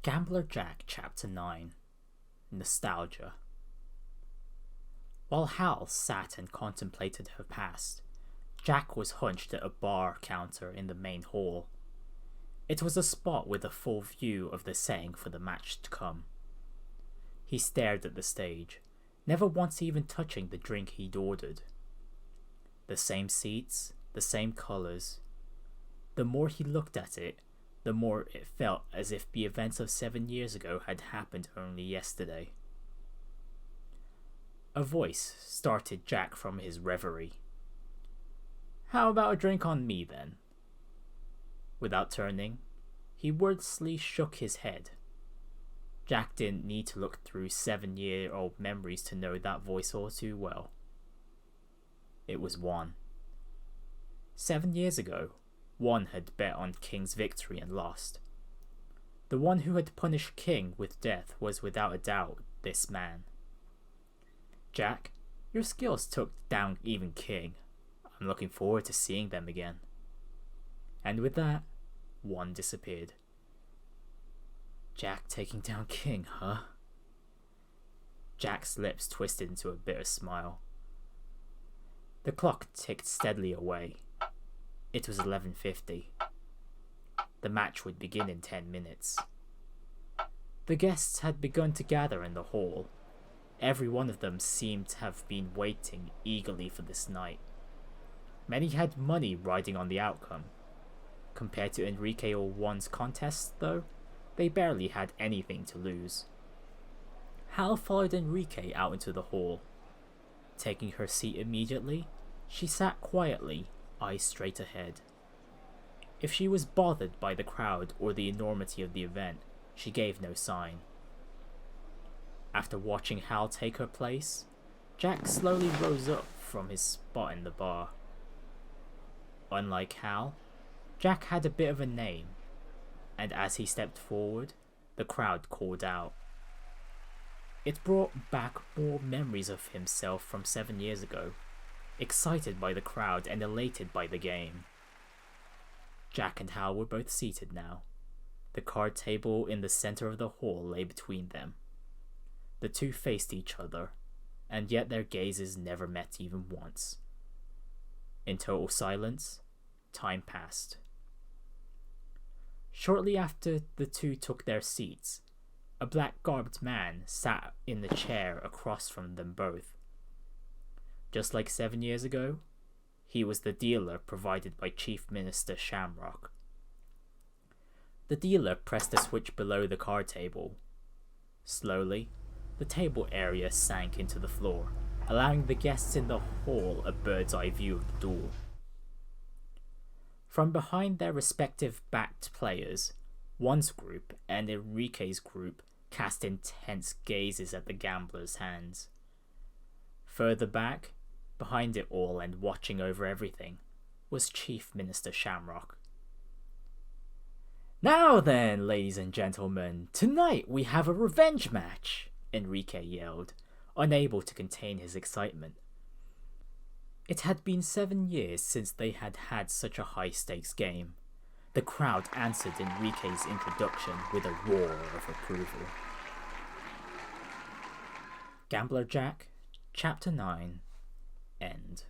Gambler Jack Chapter 9 Nostalgia. While Hal sat and contemplated her past, Jack was hunched at a bar counter in the main hall. It was a spot with a full view of the setting for the match to come. He stared at the stage, never once even touching the drink he'd ordered. The same seats, the same colours. The more he looked at it, the more it felt as if the events of 7 years ago had happened only yesterday. A voice started Jack from his reverie. "How about a drink on me, then?" Without turning, he wordlessly shook his head. Jack didn't need to look through 7-year-old memories to know that voice all too well. It was Juan. 7 years ago, Juan had bet on King's victory and lost. The one who had punished King with death was without a doubt this man. "Jack, your skills took down even King. I'm looking forward to seeing them again." And with that, Juan disappeared. Jack taking down King, huh? Jack's lips twisted into a bitter smile. The clock ticked steadily away. It was 11:50. The match would begin in 10 minutes. The guests had begun to gather in the hall. Every one of them seemed to have been waiting eagerly for this night. Many had money riding on the outcome. Compared to Enrique or Juan's contests, though, they barely had anything to lose. Hal followed Enrique out into the hall. Taking her seat immediately, she sat quietly, eyes straight ahead. If she was bothered by the crowd or the enormity of the event, she gave no sign. After watching Hal take her place, Jack slowly rose up from his spot in the bar. Unlike Hal, Jack had a bit of a name, and as he stepped forward, the crowd called out. It brought back more memories of himself from 7 years ago, excited by the crowd and elated by the game. Jack and Hal were both seated now. The card table in the center of the hall lay between them. The two faced each other, and yet their gazes never met even once. In total silence, time passed. Shortly after the two took their seats, a black-garbed man sat in the chair across from them both. Just like 7 years ago, he was the dealer provided by Chief Minister Shamrock. The dealer pressed a switch below the card table. Slowly, the table area sank into the floor, allowing the guests in the hall a bird's-eye view of the duel. From behind their respective backed players, Juan's group and Enrique's group cast intense gazes at the gambler's hands. Further back, behind it all and watching over everything, was Chief Minister Shamrock. "Now then, ladies and gentlemen, tonight we have a revenge match," Enrique yelled, unable to contain his excitement. It had been 7 years since they had had such a high-stakes game. The crowd answered Enrique's introduction with a roar of approval. Gambler Jack, Chapter 9, End.